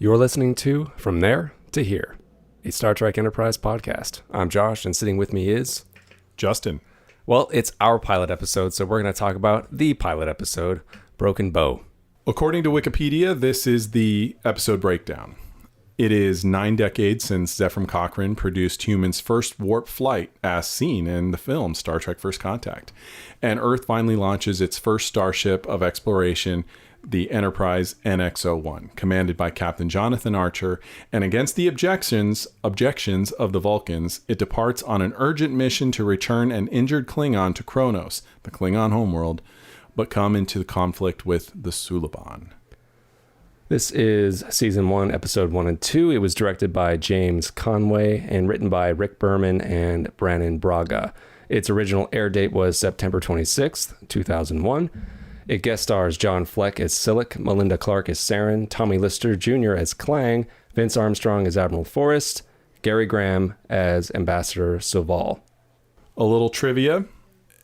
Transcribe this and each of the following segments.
You're listening to From There to Here, a Star Trek Enterprise podcast. I'm Josh, and sitting with me is... Justin. Well, it's our pilot episode, so we're going to talk about the pilot episode, Broken Bow. According to Wikipedia, this is the episode breakdown. It is 9 decades since Zefram Cochrane produced humans' first warp flight as seen in the film Star Trek First Contact. And Earth finally launches its first starship of exploration, the Enterprise NX-01, commanded by Captain Jonathan Archer, and against the objections of the Vulcans, it departs on an urgent mission to return an injured Klingon to Kronos, the Klingon homeworld, but come into conflict with the Suliban. This is Season 1, Episode 1 and 2. It was directed by James Conway and written by Rick Berman and Brannon Braga. Its original air date was September 26th, 2001. It guest stars John Fleck as Silic, Melinda Clark as Saren, Tommy Lister Jr. as Klang, Vince Armstrong as Admiral Forrest, Gary Graham as Ambassador Soval. A little trivia.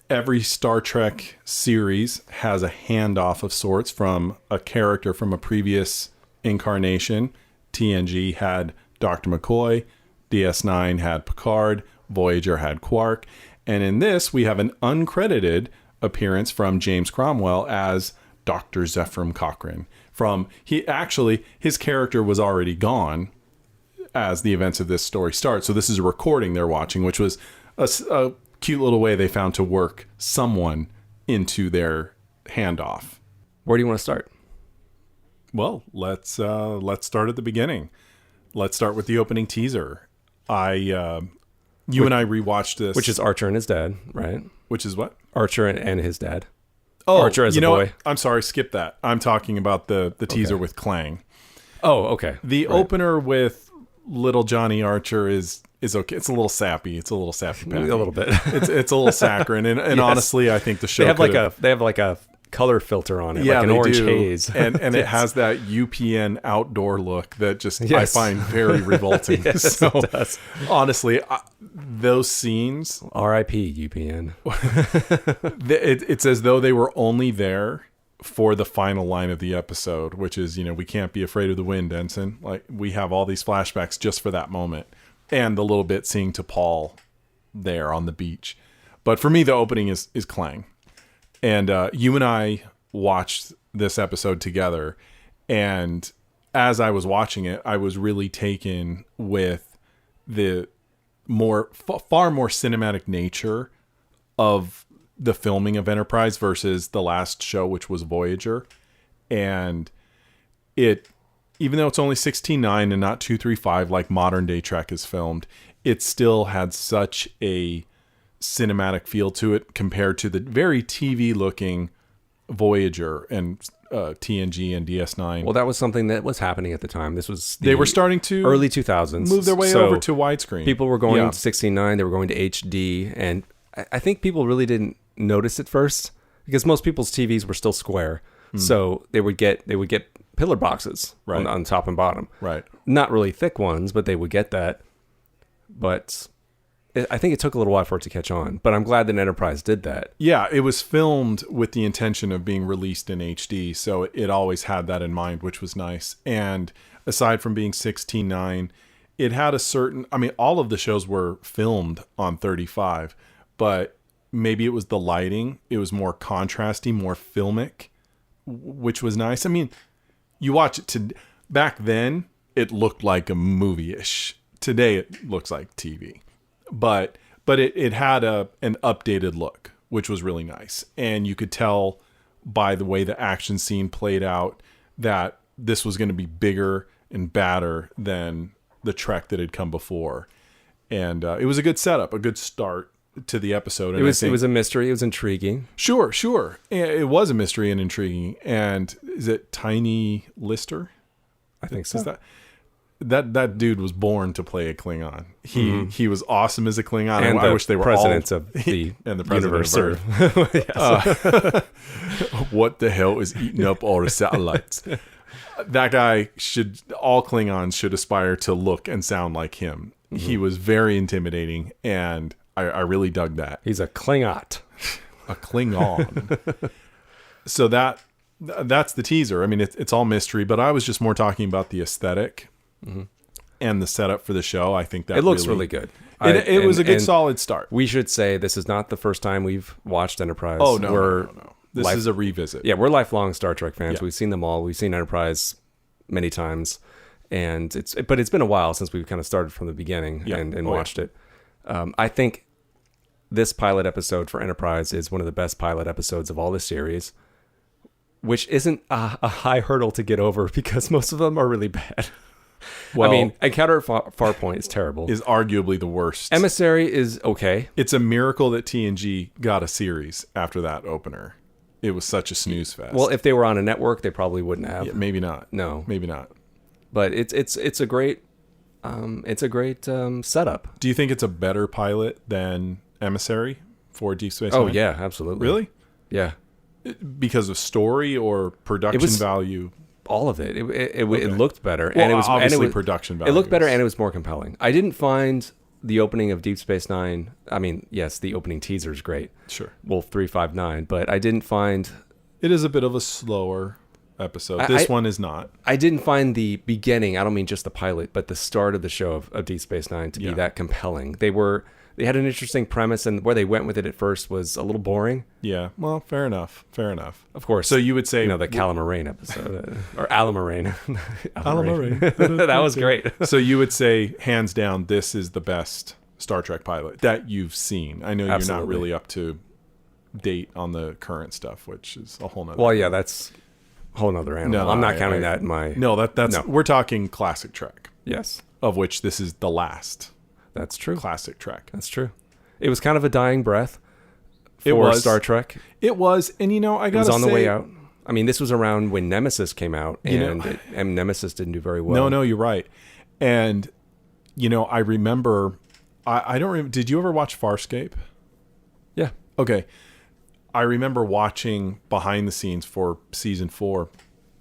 Every Star Trek series has a handoff of sorts from a character from a previous incarnation. TNG had Dr. McCoy, DS9 had Picard, Voyager had Quark, and in this we have an uncredited appearance from James Cromwell as Dr. Zefram Cochrane. His character was already gone as the events of this story start. So this is a recording they're watching, which was a cute little way they found to work someone into their handoff. Where do you want to start? Well, let's start at the beginning. Let's start with the opening teaser. You and I rewatched this, which is Archer and his dad, right? Which is what? Archer and his dad. Oh, Archer as a boy. What? I'm sorry, skip that. I'm talking about the teaser with Klang. Oh, okay. The opener with little Johnny Archer is okay. It's a little sappy. It's a little sappy. A little bit. It's a little saccharine, and yes. Honestly, I think the show they have like a color filter on it, like an orange haze, and it has that UPN outdoor look that just I find very revolting. Yes, so it does. Honestly, those scenes, R.I.P. UPN. It's as though they were only there for the final line of the episode, which is, we can't be afraid of the wind, Ensign. Like, we have all these flashbacks just for that moment, and the little bit seeing T'Pol there on the beach. But for me, the opening is Klang. And you and I watched this episode together, and as I was watching it, I was really taken with the far more cinematic nature of the filming of Enterprise versus the last show, which was Voyager. And even though it's only 16:9 and not 2:35 like modern day Trek is filmed, it still had such a cinematic feel to it compared to the very TV looking Voyager and TNG and DS9. Well, that was something that was happening at the time. This was they were starting to early 2000s move their way over to widescreen. People were going to 16:9, they were going to HD, and I think people really didn't notice at first because most people's TVs were still square. So they would get pillar boxes on top and bottom. Right. Not really thick ones, but they would get that. But I think it took a little while for it to catch on, but I'm glad that Enterprise did that. Yeah, it was filmed with the intention of being released in HD, so it always had that in mind, which was nice. And aside from being 16:9, it had a certain... I mean, all of the shows were filmed on 35, but maybe it was the lighting. It was more contrasty, more filmic, which was nice. I mean, you watch it back then, it looked like a movie-ish. Today, it looks like TV. But it had an updated look, which was really nice. And you could tell by the way the action scene played out that this was going to be bigger and badder than the Trek that had come before. And it was a good setup, a good start to the episode. And it was a mystery. It was intriguing. Sure. It was a mystery and intriguing. And is it Tiny Lister? I think so. Is that dude was born to play a Klingon. He was awesome as a Klingon. And I wish they were presidents of the and the president universe. of Earth. What the hell is eating up all the satellites? That guy all Klingons should aspire to look and sound like him. He was very intimidating, and I really dug that. He's a Klingot. A Klingon. So that that's the teaser. I mean, it's all mystery, but I was just more talking about the aesthetic and the setup for the show. I think that it looks really good. It was a good solid start. We should say this is not the first time we've watched Enterprise. Oh, no. This is a revisit. Yeah, we're lifelong Star Trek fans. Yeah. We've seen them all. We've seen Enterprise many times. And it's been a while since we've kind of started from the beginning and watched it. I think this pilot episode for Enterprise is one of the best pilot episodes of all the series, which isn't a high hurdle to get over because most of them are really bad. Well, I mean, Encounter at Farpoint is terrible. Is arguably the worst. Emissary is okay. It's a miracle that TNG got a series after that opener. It was such a snooze fest. Well, if they were on a network, they probably wouldn't have. Yeah, maybe not. No, maybe not. But it's a great setup. Do you think it's a better pilot than Emissary for Deep Space Nine? Oh yeah, absolutely. Really? Yeah. Because of story or production value? All of it. It looked better, Well, and it was obviously production value. It looked better, and it was more compelling. I didn't find the opening of Deep Space Nine. I mean, yes, the opening teaser is great. Sure. Wolf 359, but I didn't find. It is a bit of a slower episode. This one is not. I didn't find the beginning. I don't mean just the pilot, but the start of the show of Deep Space Nine to be that compelling. They had an interesting premise, and where they went with it at first was a little boring. Yeah, well, fair enough. Of course. So you would say... the Calamarain episode. Or Alamarain. Alamarain. That was great. So you would say, hands down, this is the best Star Trek pilot that you've seen. I know you're not really up to date on the current stuff, which is a whole nother... Well, yeah, that's a whole nother animal. I'm not counting that in my... No, that's... No. We're talking classic Trek. Yes. Of which this is the last... That's true. Classic Trek. That's true. It was kind of a dying breath for Star Trek. It was, and I gotta say... It was on the way out. I mean, this was around when Nemesis came out, and Nemesis didn't do very well. No, you're right. And, I remember... I don't remember... Did you ever watch Farscape? Yeah. Okay. I remember watching behind the scenes for season 4,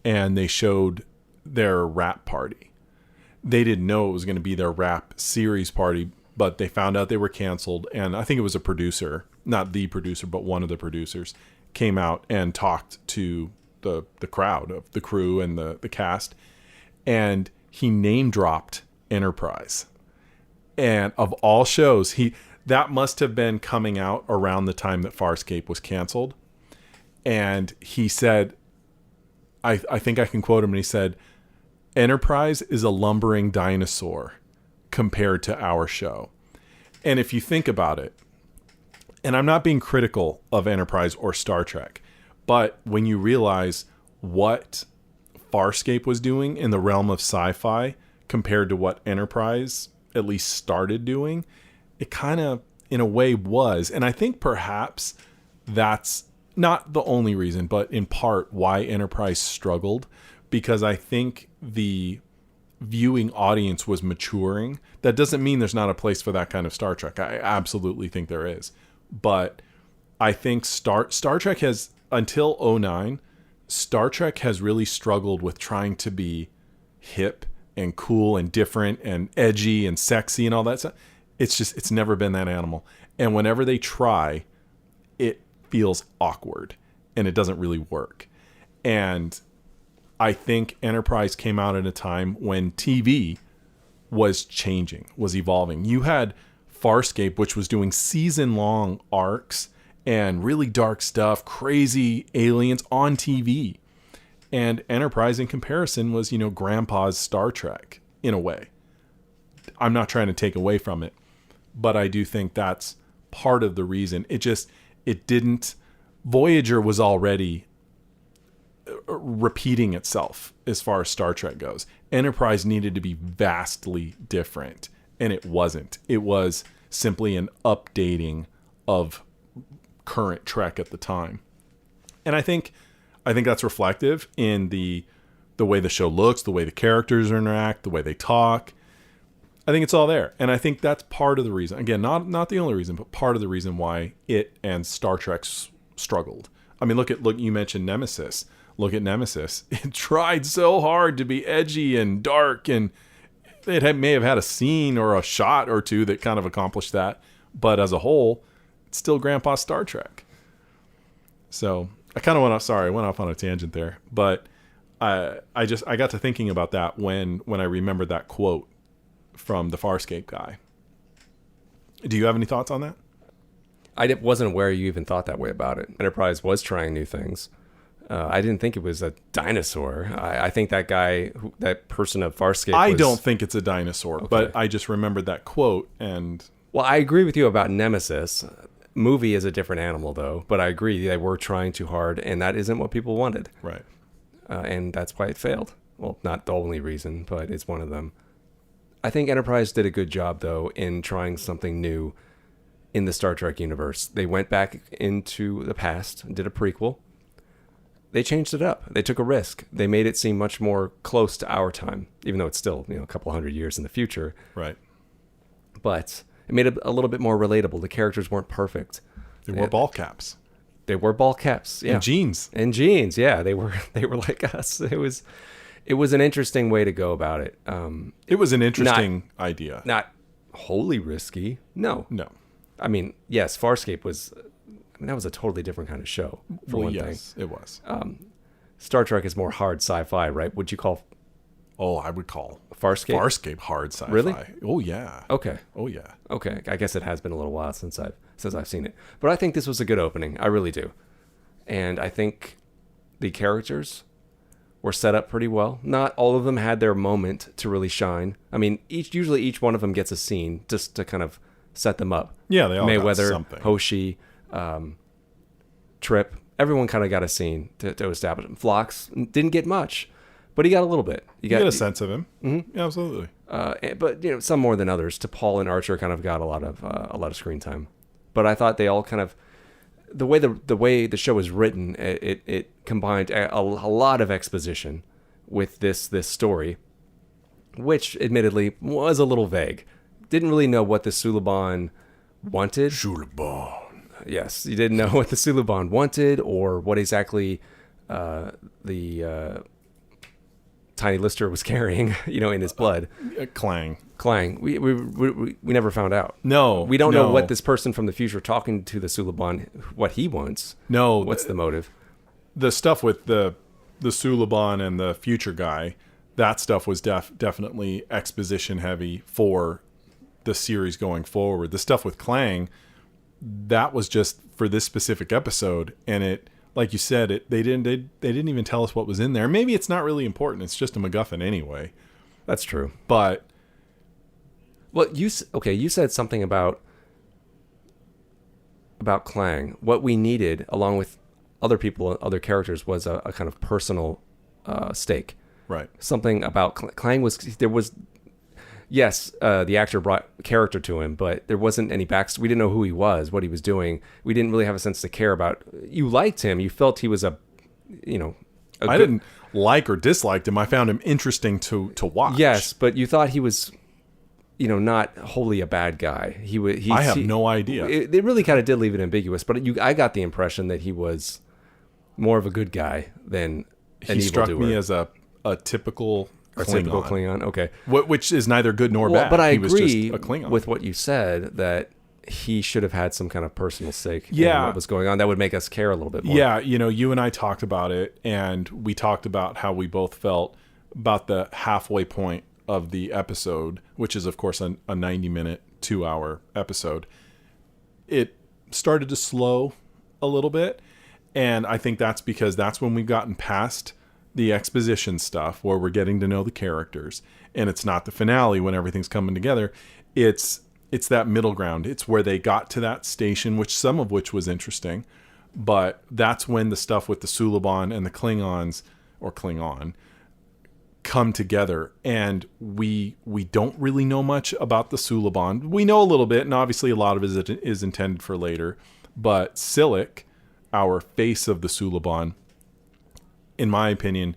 and they showed their wrap party. They didn't know it was going to be their wrap series party, but they found out they were canceled. And I think it was a producer, not the producer, but one of the producers, came out and talked to the crowd of the crew and the cast. And he name dropped Enterprise. And of all shows, that must have been coming out around the time that Farscape was canceled. And he said, I think I can quote him, and he said, Enterprise is a lumbering dinosaur compared to our show. And if you think about it, and I'm not being critical of Enterprise or Star Trek, but when you realize what Farscape was doing in the realm of sci-fi compared to what Enterprise at least started doing, it kind of, in a way, was. And I think perhaps that's not the only reason, but in part why Enterprise struggled, because I think the viewing audience was maturing. That doesn't mean there's not a place for that kind of Star Trek. I absolutely think there is. But I think Star Trek has, until 2009, Star Trek has really struggled with trying to be hip and cool and different and edgy and sexy and all that stuff. It's never been that animal. And whenever they try, it feels awkward and it doesn't really work. And I think Enterprise came out at a time when TV was changing, was evolving. You had Farscape, which was doing season-long arcs and really dark stuff, crazy aliens on TV. And Enterprise, in comparison, was, Grandpa's Star Trek, in a way. I'm not trying to take away from it, but I do think that's part of the reason. Voyager was already repeating itself as far as Star Trek goes. Enterprise needed to be vastly different, and it wasn't. It was simply an updating of current Trek at the time. And I think that's reflective in the way the show looks, the way the characters interact, the way they talk. I think it's all there. And I think that's part of the reason. Again, not the only reason, but part of the reason why it and Star Trek struggled. I mean, look, you mentioned Nemesis. Look at Nemesis. It tried so hard to be edgy and dark, and it may have had a scene or a shot or two that kind of accomplished that. But as a whole, it's still Grandpa's Star Trek. So I kind of went off. Sorry, I went off on a tangent there, but I got to thinking about that when I remembered that quote from the Farscape guy. Do you have any thoughts on that? wasn't aware you even thought that way about it. Enterprise was trying new things. I didn't think it was a dinosaur. I think that guy, that person of Farscape. I don't think it's a dinosaur, Okay. but I just remembered that quote. And Well, I agree with you about Nemesis. Movie is a different animal, though. But I agree they were trying too hard, and that isn't what people wanted. right. And that's why it failed. Well, not the only reason, but it's one of them. I think Enterprise did a good job, though, in trying something new in the Star Trek universe. They went back into the past, did a prequel. They changed it up. They took a risk. They made it seem much more close to our time, even though it's still, a couple hundred years in the future. Right. But it made it a little bit more relatable. The characters weren't perfect. They wore ball caps. They wore ball caps, yeah, And jeans. and jeans. Yeah, they were like us. It was an interesting way to go about it. It was an interesting idea. Not wholly risky. No. No. I mean, yes, Farscape was. That was a totally different kind of show. For one thing, it was. Star Trek is more hard sci-fi, right? Would you call I would call Farscape hard sci-fi. Really? Oh yeah. Okay. Oh yeah. Okay, I guess it has been a little while since I've seen it, but I think this was a good opening. I really do, and I think the characters were set up pretty well. Not all of them had their moment to really shine. I mean, usually each one of them gets a scene just to kind of set them up. Yeah, they all got Mayweather, something. Hoshi, Trip. Everyone kind of got a scene to establish him. Phlox didn't get much, but he got a little bit. You get a sense of him. Mm-hmm. Yeah, absolutely. But some more than others. T'Pol and Archer kind of got a lot of screen time. But I thought they all kind of the way the show was written, it combined a lot of exposition with this story, which admittedly was a little vague. Didn't really know what the Suliban wanted. Suliban. Yes, you didn't know what the Suliban wanted or what exactly the Tiny Lister was carrying, in his blood. Klang. We never found out. No. We don't know what this person from the future talking to the Suliban, what he wants. No. What's the motive? The stuff with the Suliban and the future guy, that stuff was definitely exposition heavy for the series going forward. The stuff with Klang, that was just for this specific episode, and it, like you said, they didn't even tell us what was in there. Maybe it's not really important. It's just a MacGuffin anyway. That's true. But well, you said something about Klang. What we needed, along with other people, other characters, was a kind of personal stake. right. Something about Klang was. Yes, the actor brought character to him, but there wasn't any backstory. We didn't know who he was, what he was doing. We didn't really have a sense to care about. You liked him. You felt he was I didn't like or disliked him. I found him interesting to watch. Yes, but you thought he was, not wholly a bad guy. I have no idea. It really kind of did leave it ambiguous, but I got the impression that he was more of a good guy than an He struck evildoer. me as a typical A Klingon. typical Klingon. Okay. Which is neither good nor bad. But I He was just agree a Klingon. with what you said, that he should have had some kind of personal stake in Yeah. what was going on. That would make us care a little bit more. Yeah, you and I talked about it, and we talked about how we both felt about the halfway point of the episode, which is, of course, a 90-minute, 2-hour episode. It started to slow a little bit, and I think that's because that's when we've gotten past the exposition stuff where we're getting to know the characters, and it's not the finale when everything's coming together. It's that middle ground. It's where they got to that station, some of which was interesting, but that's when the stuff with the Suliban and the Klingons, or Klingon, come together, and we don't really know much about the Suliban. We know a little bit, and obviously a lot of it is intended for later, but Silik, our face of the Suliban, in my opinion,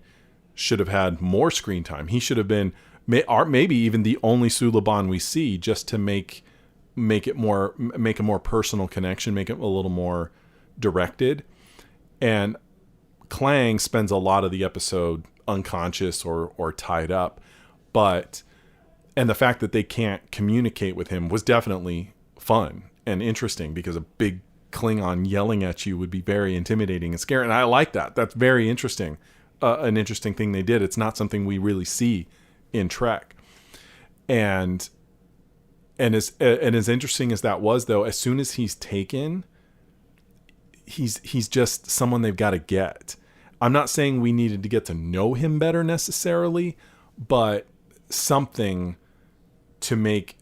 should have had more screen time. He should have been, maybe even the only Suliban we see, just to make a more personal connection, make it a little more directed. And Klang spends a lot of the episode unconscious or tied up, and the fact that they can't communicate with him was definitely fun and interesting, because a big Klingon yelling at you would be very intimidating and scary. And I like that. That's very interesting. An interesting thing they did. It's not something we really see in Trek. And as interesting as that was, though, as soon as he's taken, he's just someone they've got to get. I'm not saying we needed to get to know him better necessarily, but something to make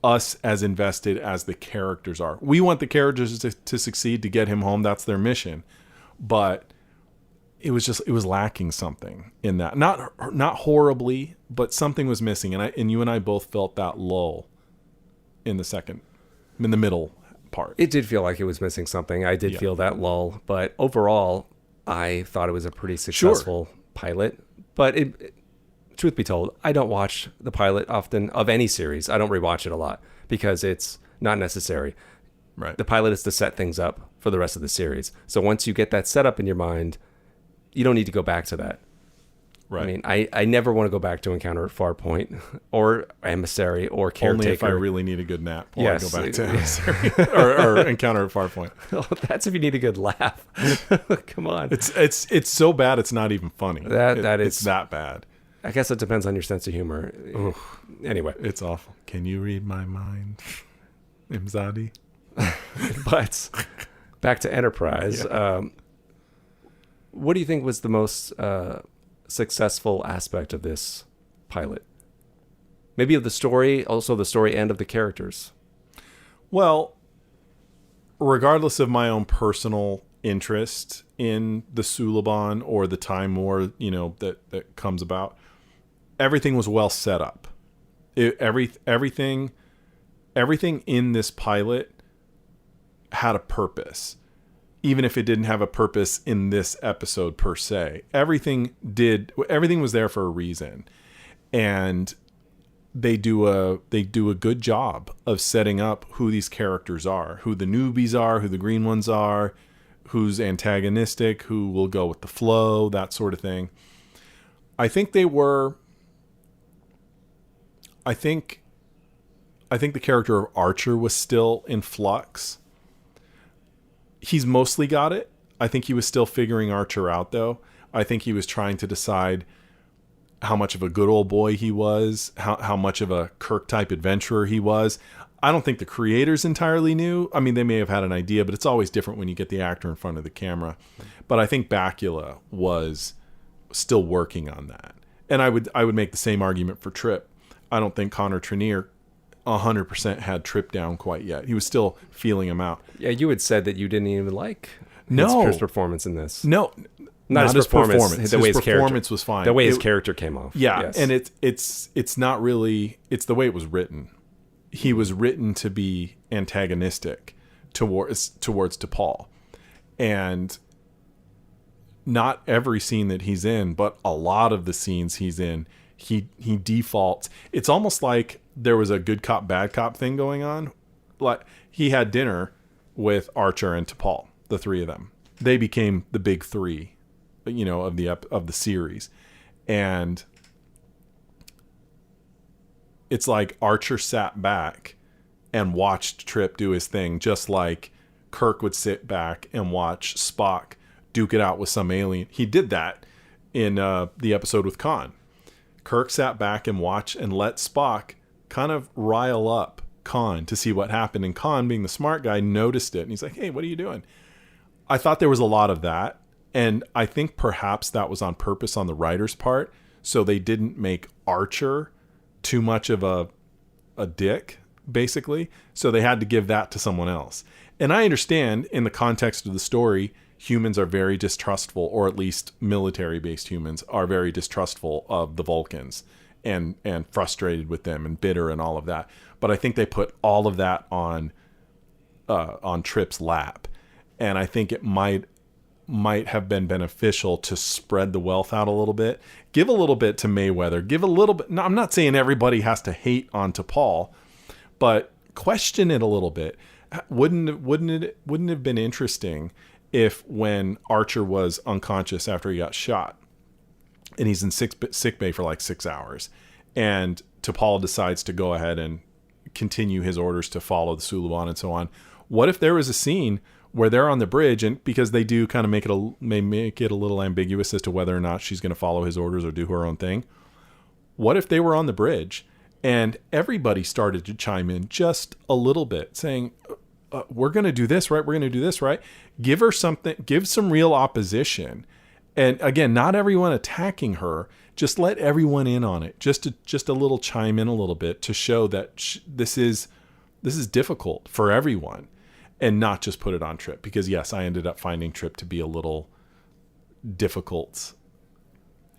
us as invested as the characters are. We want the characters to succeed, to get him home. That's their mission. But it was lacking something in that. Not horribly, but something was missing. And you and I both felt that lull in the middle part. It did feel like it was missing something. I did feel that lull, but overall, I thought it was a pretty successful pilot. But truth be told, I don't watch the pilot often of any series. I don't rewatch it a lot because it's not necessary. Right. The pilot is to set things up for the rest of the series. So once you get that set up in your mind, you don't need to go back to that. Right. I mean, I never want to go back to Encounter at Farpoint or Emissary or Caretaker. Only if I really need a good nap while I go back to Emissary or Encounter at Farpoint. Oh, that's if you need a good laugh. Come on. It's so bad it's not even funny. It's that bad. I guess it depends on your sense of humor. Oof. Anyway. It's awful. Can you read my mind, Imzadi? But back to Enterprise. Yeah. What do you think was the most successful aspect of this pilot? Maybe of the story, also the story and of the characters. Well, regardless of my own personal interest in the Suliban or the Time War, that comes about, everything was well set up. Everything in this pilot had a purpose, even if it didn't have a purpose in this episode per se. Everything was there for a reason, and they do a good job of setting up who these characters are, who the newbies are, who the green ones are, who's antagonistic, who will go with the flow, that sort of thing. I think the character of Archer was still in flux. He's mostly got it. I think he was still figuring Archer out, though. I think he was trying to decide how much of a good old boy he was, how much of a Kirk-type adventurer he was. I don't think the creators entirely knew. I mean, they may have had an idea, but it's always different when you get the actor in front of the camera. But I think Bakula was still working on that. And I would make the same argument for Trip. I don't think Connor Trenier 100% had Trip down quite yet. He was still feeling him out. Yeah, you had said that you didn't even like his performance in this. No, not his performance. The way his performance was fine. The way his character came off. Yeah, yes. And it's not really. It's the way it was written. He was written to be antagonistic towards T'Pol, and not every scene that he's in, but a lot of the scenes he's in, he defaults. It's almost like there was a good cop, bad cop thing going on. Like he had dinner with Archer and T'Pol, the three of them. They became the big three, of the series, and it's like Archer sat back and watched Trip do his thing, just like Kirk would sit back and watch Spock duke it out with some alien. He did that in the episode with Khan. Kirk sat back and watched and let Spock kind of rile up Khan to see what happened. And Khan, being the smart guy, noticed it. And he's like, hey, what are you doing? I thought there was a lot of that. And I think perhaps that was on purpose on the writer's part. So they didn't make Archer too much of a dick, basically. So they had to give that to someone else. And I understand in the context of the story, humans are very distrustful, or at least military-based humans are very distrustful of the Vulcans and frustrated with them and bitter and all of that. But I think they put all of that on Trip's lap. And I think it might have been beneficial to spread the wealth out a little bit. Give a little bit to Mayweather. Give a little bit. No, I'm not saying everybody has to hate on T'Pol, but question it a little bit. Wouldn't it have been interesting if when Archer was unconscious after he got shot and he's in sick bay for like 6 hours and T'Pol decides to go ahead and continue his orders to follow the Suliban and so on, What if there was a scene where they're on the bridge, and because they do kind of make it a little ambiguous as to whether or not she's going to follow his orders or do her own thing. What if they were on the bridge and everybody started to chime in just a little bit, saying, we're going to do this, right? We're going to do this, right? Give her something, give some real opposition. And again, not everyone attacking her, just let everyone in on it. Just a little chime in a little bit to show that this is difficult for everyone, and not just put it on Trip. Because yes, I ended up finding Trip to be a little difficult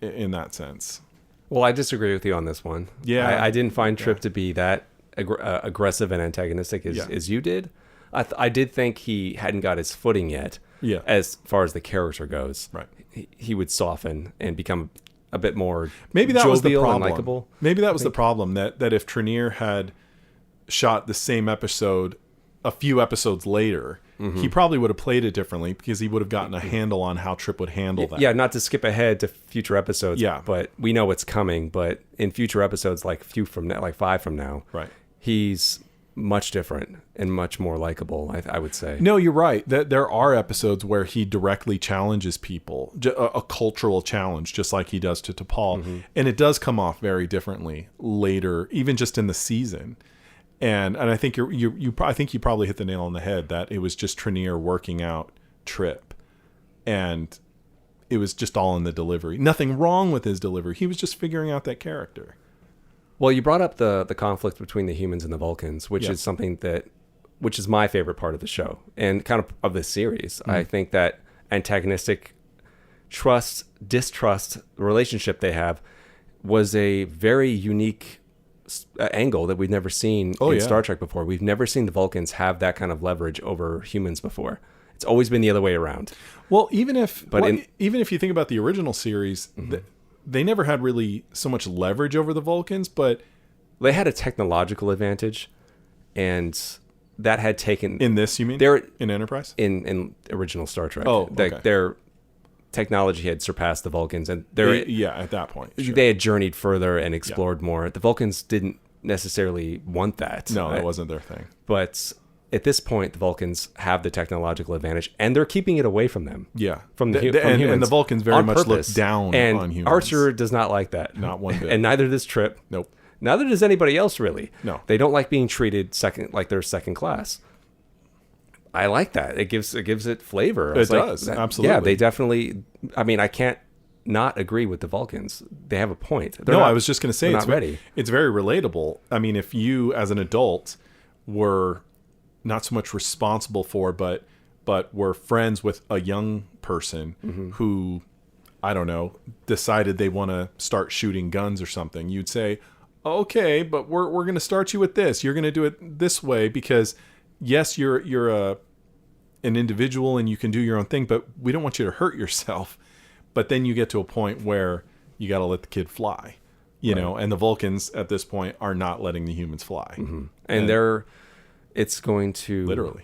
in that sense. Well, I disagree with you on this one. Yeah. I didn't find Trip to be that aggressive and antagonistic as you did. I did think he hadn't got his footing yet. Yeah. As far as the character goes. Right. He would soften and become a bit more maybe that was the problem. Likable. Maybe that was the problem, that if Trenier had shot the same episode a few episodes later, he probably would have played it differently, because he would have gotten a handle on how Trip would handle that. Yeah, not to skip ahead to future episodes, but we know what's coming. But in future episodes, like 5 from now, right, he's much different and much more likable, I would say. No, you're right. That there are episodes where he directly challenges people, a cultural challenge, just like he does to T'Pol. And it does come off very differently later, even just in the season. And I think I think you probably hit the nail on the head, that it was just Trenier working out Trip, and it was just all in the delivery. Nothing wrong with his delivery. He was just figuring out that character. Well, you brought up the conflict between the humans and the Vulcans, which is something which is my favorite part of the show and kind of this series. I think that antagonistic distrust relationship they have was a very unique angle that we've never seen in Star Trek before. We've never seen the Vulcans have that kind of leverage over humans before. It's always been the other way around. Well, even if you think about the original series, they never had really so much leverage over the Vulcans, but they had a technological advantage, and that had taken... In this, you mean? In Enterprise? In original Star Trek. Oh, okay. Their technology had surpassed the Vulcans, and at that point. Sure. They had journeyed further and explored more. The Vulcans didn't necessarily want that. No, that wasn't their thing. But at this point, the Vulcans have the technological advantage, and they're keeping it away from them. Yeah. From humans. And the Vulcans very much purpose. look down and on humans. Archer does not like that. Not one bit. And neither does Trip. Nope. Neither does anybody else, really. No. They don't like being treated like they're second class. I like that. It gives it flavor. It does. Absolutely. Yeah, they definitely... I mean, I can't not agree with the Vulcans. They have a point. I was just going to say, it's ready. It's very relatable. I mean, if you, as an adult, were not so much responsible for, but were friends with a young person who, I don't know, decided they want to start shooting guns or something, you'd say, okay, but we're going to start you with this. You're going to do it this way because, yes, you're an individual and you can do your own thing, but we don't want you to hurt yourself. But then you get to a point where you got to let the kid fly, you know, and the Vulcans at this point are not letting the humans fly. And it's going to... Literally.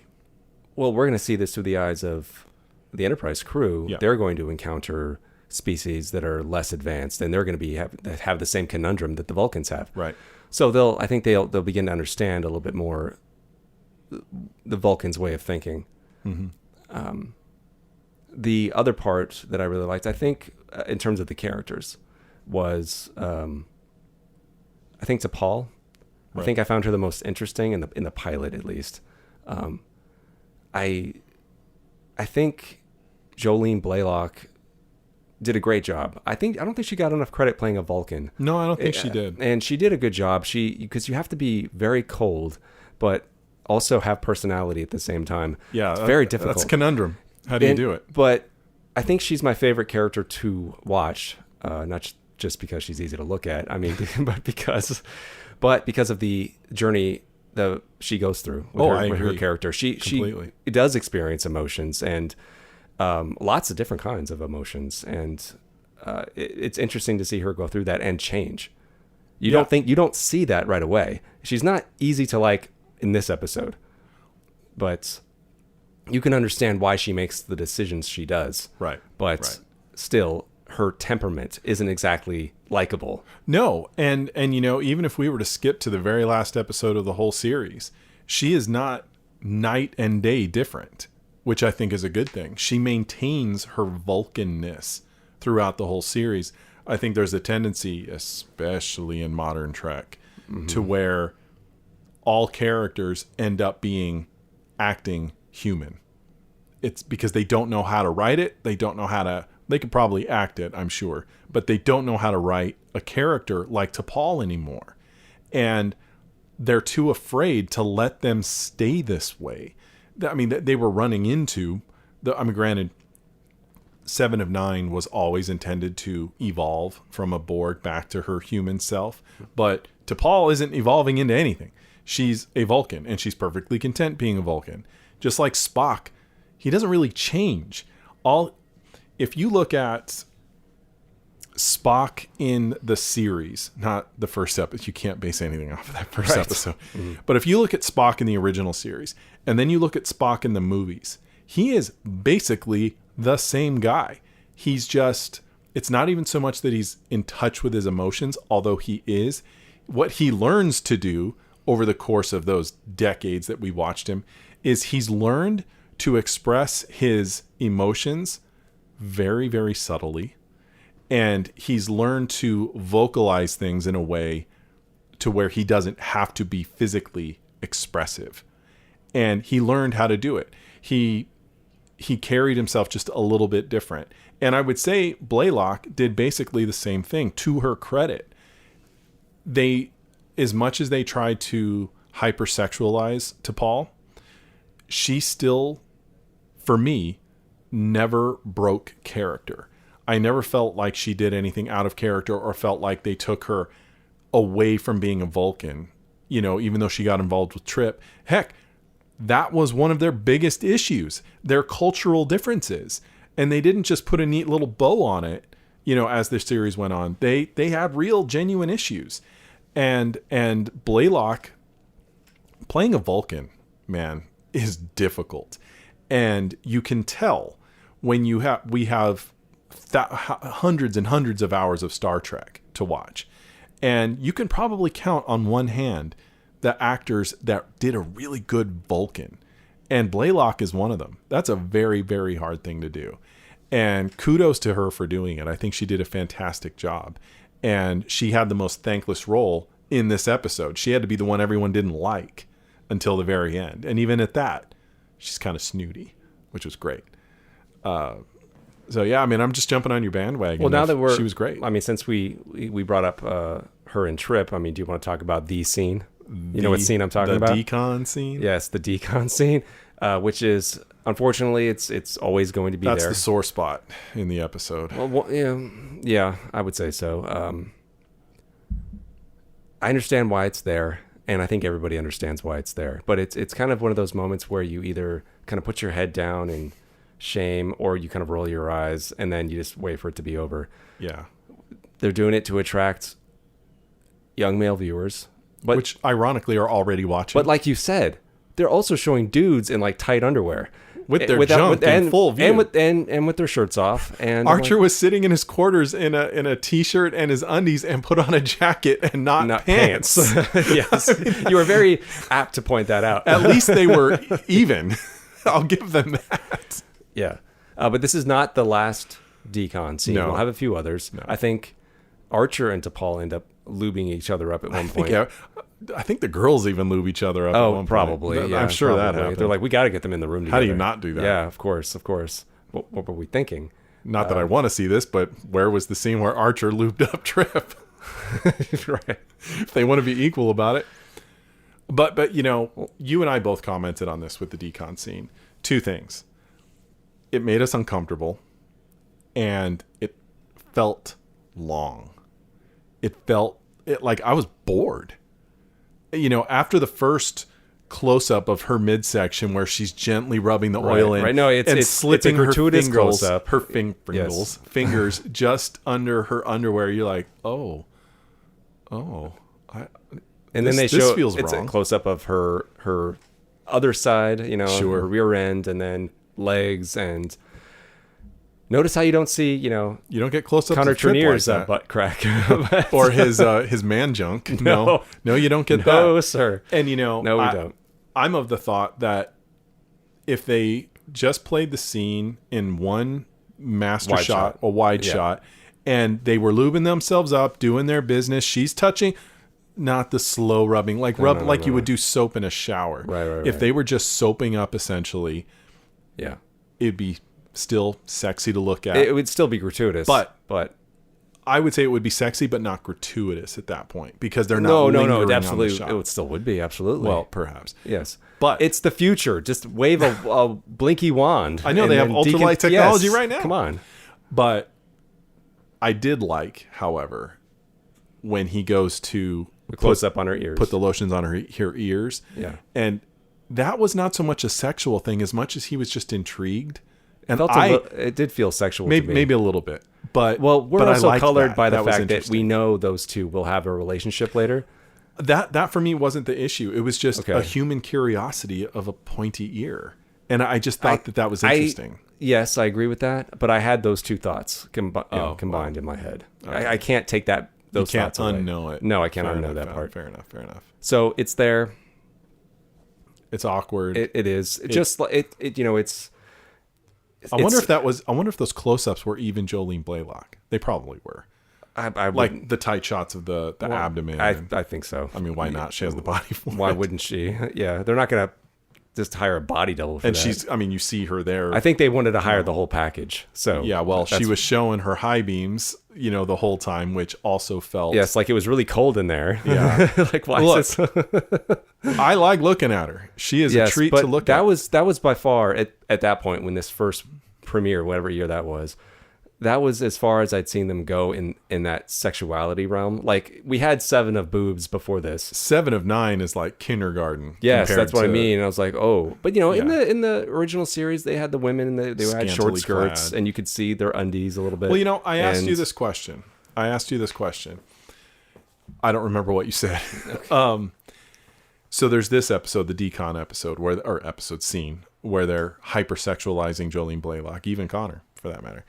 Well, we're going to see this through the eyes of the Enterprise crew. Yeah. They're going to encounter species that are less advanced, and they're going to have the same conundrum that the Vulcans have. Right. So I think they'll begin to understand a little bit more the Vulcans' way of thinking. The other part that I really liked, I think, in terms of the characters, was I think T'Pol. Right. I think I found her the most interesting in the pilot, at least. I think Jolene Blalock did a great job. I don't think she got enough credit playing a Vulcan. No, I don't think she did. And she did a good job. Because you have to be very cold, but also have personality at the same time. Yeah, it's very difficult. That's a conundrum. How do you do it? But I think she's my favorite character to watch, not just because she's easy to look at. I mean, but because of the journey that she goes through with her character. She does experience emotions and lots of different kinds of emotions, and it's interesting to see her go through that and change. You don't see that right away. She's not easy to like in this episode, but you can understand why she makes the decisions she does. Right. But still, her temperament isn't exactly likable. No, and you know, even if we were to skip to the very last episode of the whole series, she is not night and day different, which I think is a good thing. She maintains her Vulcanness throughout the whole series. I think there's a tendency, especially in modern Trek, to where all characters end up acting human. It's because they don't know how to write it. They don't know how to, they could probably act it, I'm sure, but they don't know how to write a character like T'Pol anymore. And they're too afraid to let them stay this way. I mean, they were running into granted, 7 of 9 was always intended to evolve from a Borg back to her human self, but T'Pol isn't evolving into anything. She's a Vulcan, and she's perfectly content being a Vulcan. Just like Spock, he doesn't really change. If you look at Spock in the series, not the first episode, you can't base anything off of that first episode. But if you look at Spock in the original series, and then you look at Spock in the movies, he is basically the same guy. He's just, it's not even so much that he's in touch with his emotions, although he is. What he learns to do over the course of those decades that we watched him is he's learned to express his emotions very, very subtly. And he's learned to vocalize things in a way to where he doesn't have to be physically expressive. And he learned how to do it. He carried himself just a little bit different. And I would say Blaylock did basically the same thing, to her credit. They, as much as they tried to hypersexualize T'Pol, she still, for me, never broke character. I never felt like she did anything out of character or felt like they took her away from being a Vulcan, even though she got involved with Trip. Heck, that was one of their biggest issues, their cultural differences. And they didn't just put a neat little bow on it, as the series went on. They had real, genuine issues. And Blaylock, playing a Vulcan, man, is difficult. And you can tell when we have hundreds and hundreds of hours of Star Trek to watch. And you can probably count on one hand the actors that did a really good Vulcan. And Blaylock is one of them. That's a very, very hard thing to do. And kudos to her for doing it. I think she did a fantastic job. And she had the most thankless role in this episode. She had to be the one everyone didn't like until the very end. And even at that, she's kind of snooty, which was great. So yeah, I mean, I'm just jumping on your bandwagon. Well, now that she was great. I mean, since we brought up her and Trip, I mean, do you want to talk about the scene? You know what scene I'm talking about? The decon scene? Yes, the decon scene, which is, unfortunately, it's always going to be That's there. the sore spot in the episode. Well, yeah, I would say so. I understand why it's there, and I think everybody understands why it's there. But it's kind of one of those moments where you either kind of put your head down in shame, or you kind of roll your eyes, and then you just wait for it to be over. Yeah. They're doing it to attract young male viewers. Which ironically are already watching. But like you said, they're also showing dudes in like tight underwear. With their junk in full view. And with their shirts off. And Archer was sitting in his quarters in a t-shirt and his undies and put on a jacket and not pants. Yes. You were very apt to point that out. At least they were even. I'll give them that. Yeah. But this is not the last decon scene. No. We'll have a few others. No. I think Archer and T'Pol end up lubing each other up at one point. I think the girls even lube each other up at one probably, point. Yeah, I'm sure probably. That happened. They're like, we got to get them in the room together. How do you not do that? Yeah, of course. What were we thinking? Not that I want to see this, but where was the scene where Archer lubed up Trip? Right. If they want to be equal about it. But you and I both commented on this with the decon scene. Two things. It made us uncomfortable, and it felt long. It felt like I was bored. After the first close-up of her midsection where she's gently rubbing the oil in, right. No, it's slipping a gratuitous close-up. Her fingers just under her underwear. You're like, oh. And then they show feels it's wrong. A close-up of her other side, Sure. her rear end, and then legs. And notice how you don't see, you don't get close-ups Connor of Trip Turnier's like that. butt crack. Or his man junk. No, you don't get that. No, sir. And No, we don't. I'm of the thought that if they just played the scene in one master shot, a wide shot, and they were lubing themselves up, doing their business, she's touching, not the slow rubbing, like you would do soap in a shower. Right. If they were just soaping up, essentially, it'd be still sexy to look at. It would still be gratuitous, but I would say it would be sexy, but not gratuitous at that point, because they're not lingering absolutely, on the shot. it still would be, absolutely. Well, perhaps. Yes. But it's the future. Just wave a blinky wand. I know they have ultralight technology right now. Come on. But I did like, however, when he goes to close up on her ears, put the lotions on her ears. Yeah. And that was not so much a sexual thing as much as he was just intrigued. And it did feel sexual to me. Maybe a little bit. But we're also colored by the that fact that we know those two will have a relationship later. That for me wasn't the issue. It was just a human curiosity of a pointy ear. And I just thought that was interesting. Yes, I agree with that. But I had those two thoughts combined in my head. Okay. I can't take those thoughts away. You can't unknow it. No, I can't unknow that part. Fair enough. So it's there. It's awkward. It is. Just like it. It's. I wonder if those close-ups were even Jolene Blaylock. They probably were. I like the tight shots of the abdomen. I think so. I mean, why not? She has the body for it. Why wouldn't she? Yeah, they're not gonna just hire a body double for that. And you see her there. I think they wanted to hire the whole package. So yeah, well, she was showing her high beams, the whole time, which also felt like it was really cold in there. Yeah, like why is this? I like looking at her. She is a treat to look at. That was by far at that point when this first premiere, whatever year that was as far as I'd seen them go in that sexuality realm. Like we had 7 of boobs before this. 7 of 9 is like kindergarten. Yes, that's what I mean. And I was like, oh, but in the original series, they had the women and they had short skirts, and you could see their undies a little bit. Well, I asked you this question. I don't remember what you said. Okay. So there's this episode, the decon episode, or episode scene where they're hypersexualizing Jolene Blaylock, even Connor for that matter.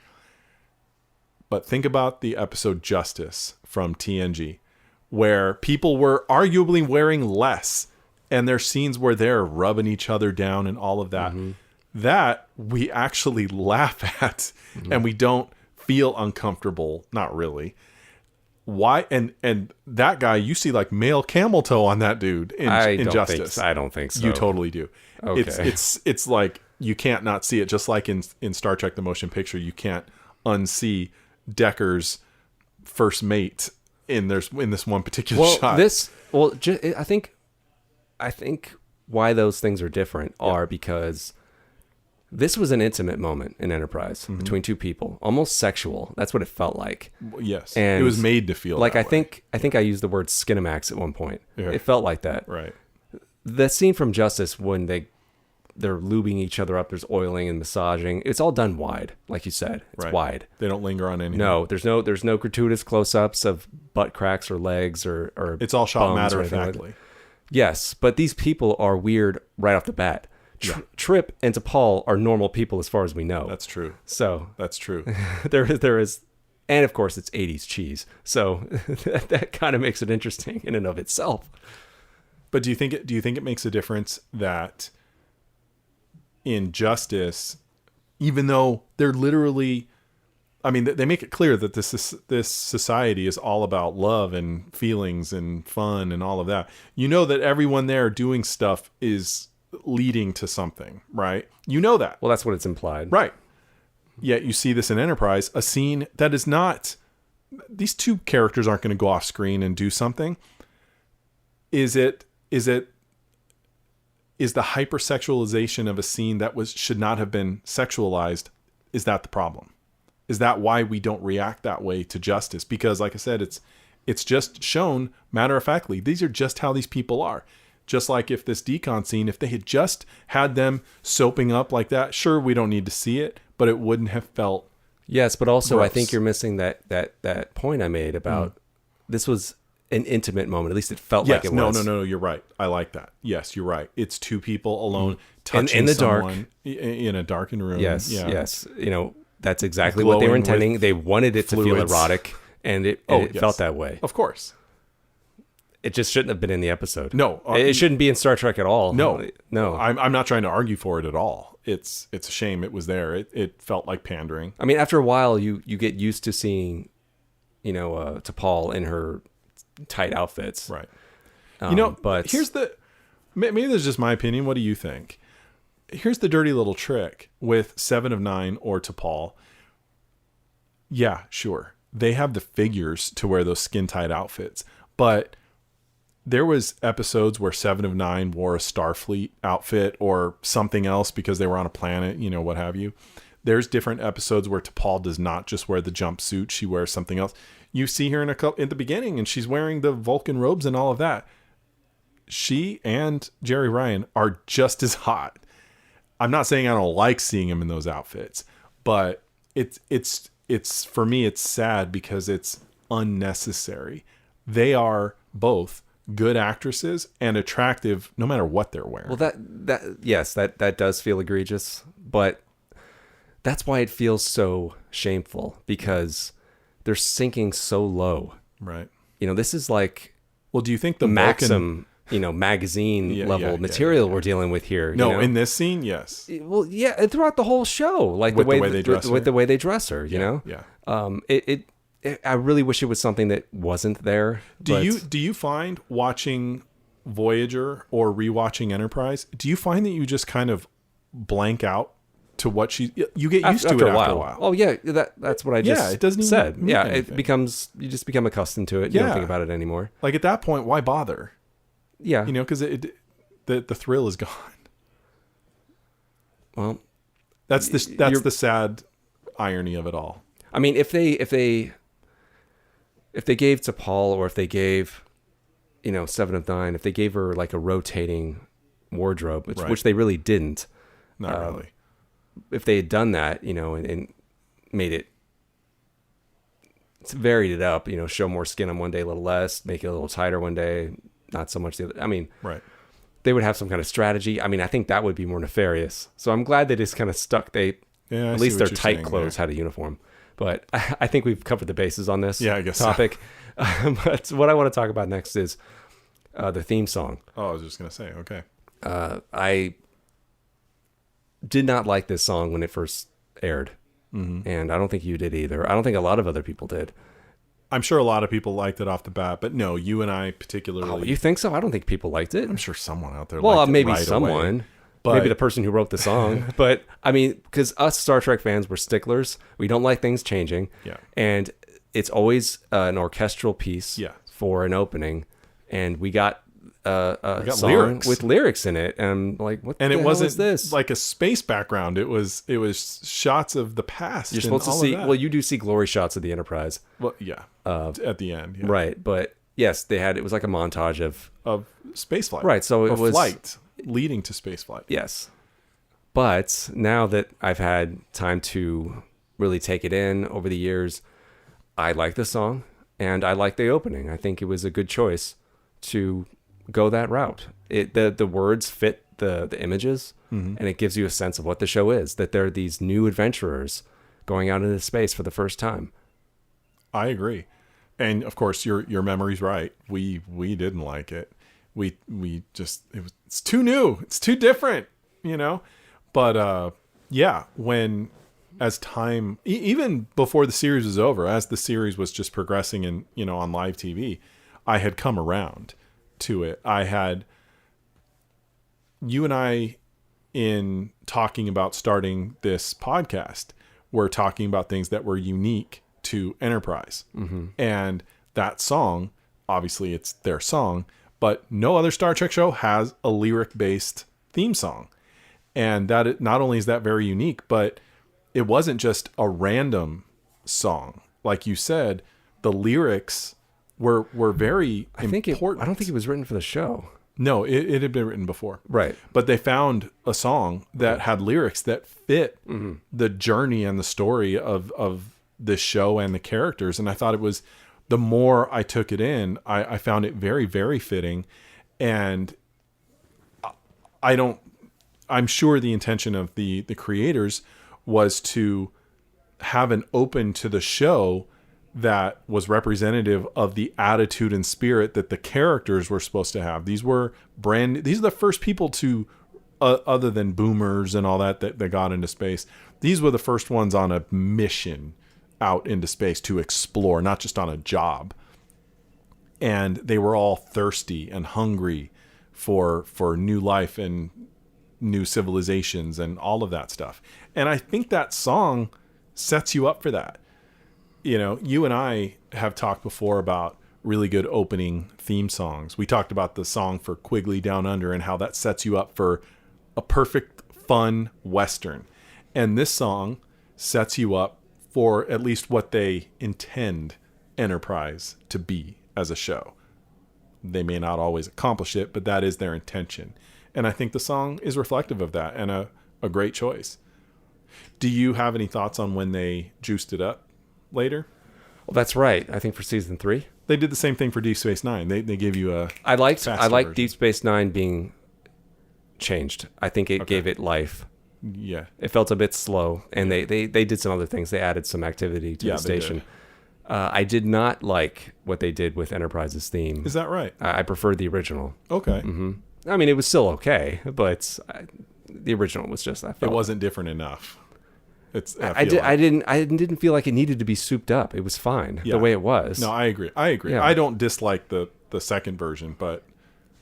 But think about the episode Justice from TNG, where people were arguably wearing less, and there's scenes where they're rubbing each other down and all of that. Mm-hmm. That we actually laugh at, and we don't feel uncomfortable. Not really. Why? And that guy, you see like male camel toe on that dude in Justice. I don't think so. You totally do. Okay. It's like you can't not see it. Just like in Star Trek: The Motion Picture, you can't unsee Decker's first mate in this one particular shot. I think why those things are different are because this was an intimate moment in Enterprise between two people, almost sexual. That's what it felt like. Yes, and it was made to feel like that way. I think I used the word Skinamax at one point. Yeah. It felt like that. Right. The scene from Justice when they're lubing each other up, there's oiling and massaging. It's all done wide, like you said. It's wide. They don't linger on anything. No, there's no gratuitous close-ups of butt cracks or legs or it's all shot matter of factly. Yes, but these people are weird right off the bat. Trip and T'Pol are normal people as far as we know. That's true. So that's true. there is, and of course it's 80s cheese. So that kind of makes it interesting in and of itself. But do you think it makes a difference that in Justice, even though they're literally, I mean, they make it clear that this society is all about love and feelings and fun and all of that. That everyone there doing stuff is leading to something, right? That. Well, that's what it's implied. Right. Yet you see this in Enterprise, a scene that is not, these two characters aren't going to go off screen and do something. Is the hypersexualization of a scene that should not have been sexualized, is that the problem? Is that why we don't react that way to Justice? Because like I said, it's just shown matter-of-factly. These are just how these people are. Just like if this decon scene, if they had just had them soaping up like that, sure, we don't need to see it, but it wouldn't have felt Yes, but also gross. I think you're missing that point I made about this was an intimate moment. At least it felt like it was. No, you're right. I like that. Yes, you're right. It's two people alone touching in the someone dark. In a darkened room. Yes, yeah. yes. That's exactly what they were intending. They wanted it to feel erotic, and it felt that way. Of course. it just shouldn't have been in the episode. No, it shouldn't be in Star Trek at all. No. I'm not trying to argue for it at all. It's a shame it was there. It felt like pandering. I mean, after a while, you get used to seeing, T'Pol in her tight outfits. Right. But maybe this is just my opinion. What do you think? Here's the dirty little trick with 7 of 9 or T'Pol. Yeah, sure. They have the figures to wear those skin tight outfits, but there was episodes where 7 of 9 wore a Starfleet outfit or something else because they were on a planet, what have you. There's different episodes where T'Pol does not just wear the jumpsuit. She wears something else. You see her in the beginning and she's wearing the Vulcan robes and all of that. She and Jerry Ryan are just as hot. I'm not saying I don't like seeing him in those outfits, but it's for me, it's sad because it's unnecessary. They are both good actresses and attractive no matter what they're wearing. Well, that does feel egregious, but that's why it feels so shameful, because they're sinking so low. Right. This is like, well, do you think the Maxim, magazine level material we're dealing with here? No, in this scene, yes. Well, yeah, and throughout the whole show, like with the way they dress her. Yeah. I really wish it was something that wasn't there. Do you find watching Voyager or rewatching Enterprise, do you find that you just kind of blank out to what you get used to it after a while? Oh yeah, that's what I just it doesn't said. Mean anything. It becomes, you just become accustomed to it. You don't think about it anymore. Like at that point, why bother? Yeah, because the thrill is gone. Well, that's the sad irony of it all. I mean, if they gave T'Pol, or if they gave 7 of 9, if they gave her like a rotating wardrobe, which they really didn't. Not really. If they had done that, and made it, varied it up, show more skin on one day, a little less, make it a little tighter one day, not so much the other. I mean, right. They would have some kind of strategy. I mean, I think that would be more nefarious. So I'm glad they just kind of stuck. At least their tight clothes had a uniform. But I think we've covered the bases on this topic. So. But what I want to talk about next is the theme song. Oh, I was just going to say, okay. I did not like this song when it first aired. Mm-hmm. And I don't think you did either. I don't think a lot of other people did. I'm sure a lot of people liked it off the bat, but no, you and I particularly. Oh, you think so? I don't think people liked it. I'm sure someone out there liked it. Maybe right someone. Away. But, maybe the person who wrote the song. But, I mean, because us Star Trek fans, we're sticklers. We don't like things changing. Yeah. And it's always an orchestral piece for an opening. And we got a song lyrics with lyrics in it. And I'm like, what and the it hell wasn't is this? Like a space background. It was shots of the past. You're supposed to see, well, you do see glory shots of the Enterprise. Well, yeah. At the end. Yeah. Right. But yes, it was like a montage of spaceflight. Right. So it was flight leading to spaceflight. Yes. But now that I've had time to really take it in over the years, I like the song and I like the opening. I think it was a good choice to go that route. The words fit the images, and it gives you a sense of what the show is, that there are these new adventurers going out into space for the first time. I agree. And of course your memory's right. We didn't like it. We just it's too new. It's too different, But when as time even before the series was over, as the series was just progressing in, on live TV, I had come around to it. You and I, in talking about starting this podcast, were talking about things that were unique to Enterprise. Mm-hmm. And that song, obviously it's their song, but no other Star Trek show has a lyric-based theme song. And that not only is that very unique, but it wasn't just a random song. Like you said, the lyrics were very important. I don't think it was written for the show. No, it had been written before. Right. But they found a song that had lyrics that fit the journey and the story of this show and the characters. And I thought it was, the more I took it in, I found it very, very fitting. And I'm sure the intention of the creators was to have an open to the show that was representative of the attitude and spirit that the characters were supposed to have. These are the first people to, other than boomers and all that got into space. These were the first ones on a mission out into space to explore, not just on a job. And they were all thirsty and hungry for new life and new civilizations and all of that stuff. And I think that song sets you up for that. You know, you and I have talked before about really good opening theme songs. We talked about the song for Quigley Down Under and how that sets you up for a perfect, fun Western. And this song sets you up for at least what they intend Enterprise to be as a show. They may not always accomplish it, but that is their intention. And I think the song is reflective of that and a great choice. Do you have any thoughts on when they juiced it up later? Well, that's right. I think for season 3. They did the same thing for Deep Space Nine. They gave you a I liked version. Deep Space Nine being changed. I think it gave it life. Yeah. It felt a bit slow, and they did some other things. They added some activity to the station. I did not like what they did with Enterprise's theme. Is that right? I preferred the original. Okay. Mm-hmm. I mean, it was still okay, but the original was just it wasn't different enough. I didn't feel like it needed to be souped up. It was fine the way it was. No, I agree. Yeah. I don't dislike the second version, but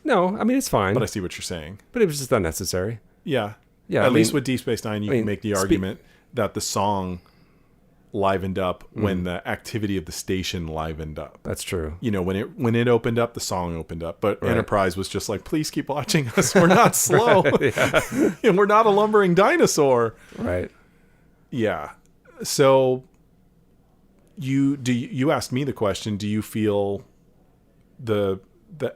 no, I mean it's fine. But I see what you're saying. But it was just unnecessary. Yeah. Yeah. At least with Deep Space Nine, you can make the argument that the song livened up when the activity of the station livened up. That's true. You know, when it opened up, the song opened up. But Enterprise was just like, please keep watching us. We're not slow. And we're not a lumbering dinosaur. Right. Yeah. So you asked me the question, do you feel the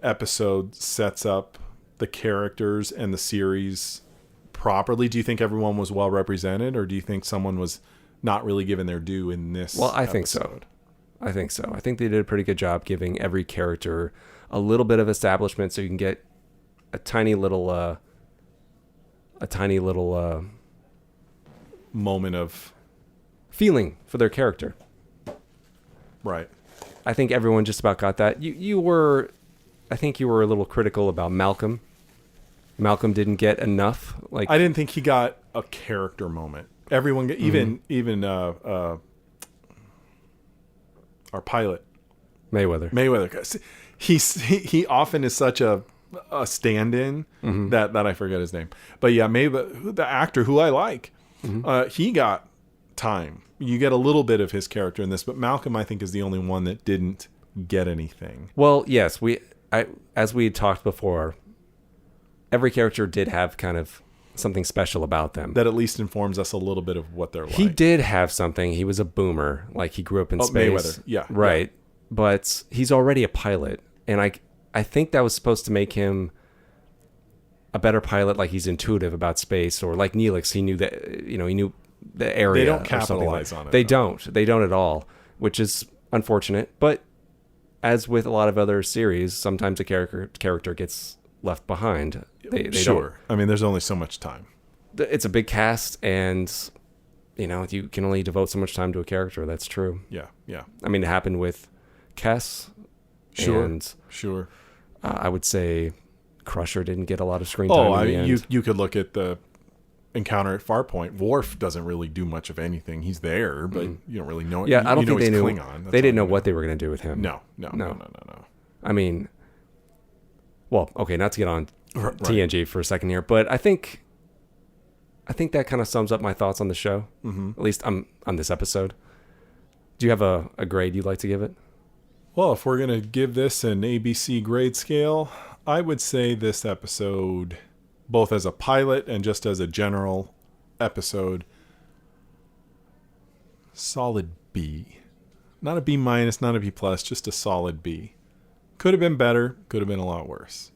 episode sets up the characters and the series properly? Do you think everyone was well represented, or do you think someone was not really given their due in this I think so. I think so. I think they did a pretty good job giving every character a little bit of establishment so you can get a tiny little moment of feeling for their character. Right. I think everyone just about got that. I think you were a little critical about Malcolm. Malcolm didn't get enough. Like, I didn't think he got a character moment. Everyone, even our pilot Mayweather. He often is such a stand-in that I forget his name. But yeah, Mayweather, the actor who I like, he got time. You get a little bit of his character in this, but Malcolm, I think, is the only one that didn't get anything. Well, yes, as we had talked before, every character did have kind of something special about them that at least informs us a little bit of what they're like. He did have something. He was a boomer, like he grew up in space. Mayweather, yeah, right. Yeah. But he's already a pilot, and I think that was supposed to make him a better pilot. Like he's intuitive about space, or like Neelix, he knew that he knew the area. They don't capitalize on it. They don't at all, which is unfortunate. But as with a lot of other series, sometimes a character gets left behind. They sure. I mean, there's only so much time. It's a big cast, and you can only devote so much time to a character. That's true. Yeah. I mean, it happened with Kes. Sure. I would say Crusher didn't get a lot of screen time. You could look at the encounter at Farpoint. Worf doesn't really do much of anything. He's there, but you don't really know. Yeah, I don't think they knew. Klingon. They didn't know what they were going to do with him. No. I mean, well, okay, not to get on TNG for a second here, but I think that kind of sums up my thoughts on the show. At least on this episode. Do you have a grade you'd like to give it? Well, if we're going to give this an ABC grade scale, I would say this episode, both as a pilot and just as a general episode, solid B. Not a B minus, not a B plus, just a solid B. Could have been better, could have been a lot worse.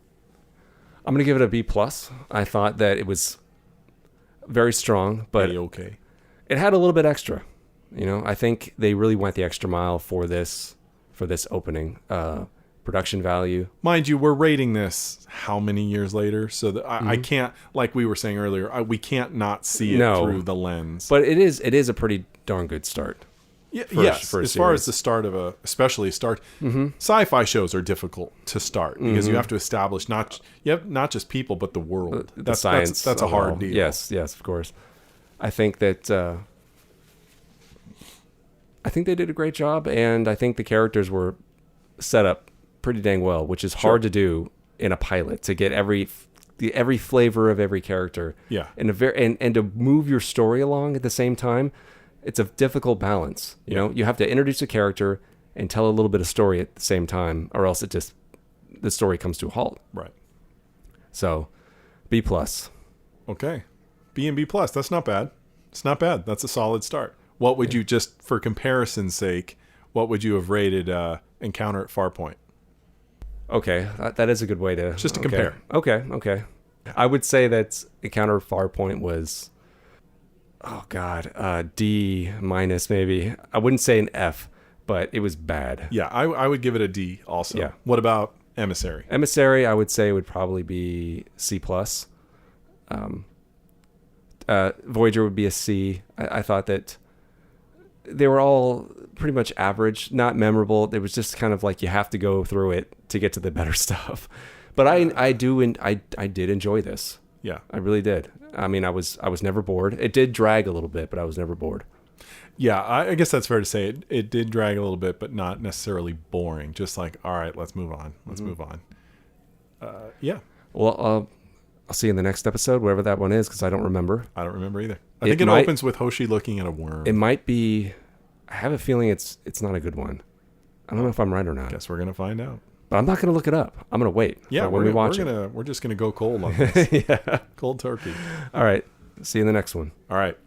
I'm going to give it a B plus. I thought that it was very strong, but okay. It had a little bit extra. I think they really went the extra mile for this opening. Production value. Mind you, we're rating this how many years later? So that I can't, like we were saying earlier, we can't not see it through the lens. But it is a pretty darn good start. Yes, as far as the start of sci-fi shows are difficult to start because you have to establish not just people but the world. The science. That's a hard deal. Yes, of course. I think that I think they did a great job, and I think the characters were set up pretty dang well, which is hard to do in a pilot, to get every flavor of every character. Yeah, and to move your story along at the same time. It's a difficult balance. You know, you have to introduce a character and tell a little bit of story at the same time, or else the story comes to a halt. Right. So, B+. Okay. B and B+. That's not bad. It's not bad. That's a solid start. What would you, just for comparison's sake, what would you have rated Encounter at Farpoint? Okay. That is a good way to... Just to compare. Okay. I would say that Encounter at Farpoint was... Oh God, D- maybe. I wouldn't say an F, but it was bad. Yeah, I would give it a D also. Yeah. What about Emissary? Emissary, I would say would probably be C+. Voyager would be a C. I thought that they were all pretty much average, not memorable. It was just kind of like you have to go through it to get to the better stuff. But I did enjoy this. Yeah, I really did. I mean, I was never bored. It did drag a little bit, but I was never bored. Yeah, I guess that's fair to say. It did drag a little bit, but not necessarily boring. Just like, all right, let's move on. Yeah. Well, I'll see you in the next episode, whatever that one is, because I don't remember. I don't remember either. I think it opens with Hoshi looking at a worm. It might be. I have a feeling it's not a good one. I don't know if I'm right or not. Guess we're gonna find out. But I'm not going to look it up. I'm going to wait. Yeah, when we watch we're just going to go cold on this. Yeah. Cold turkey. All right. See you in the next one. All right.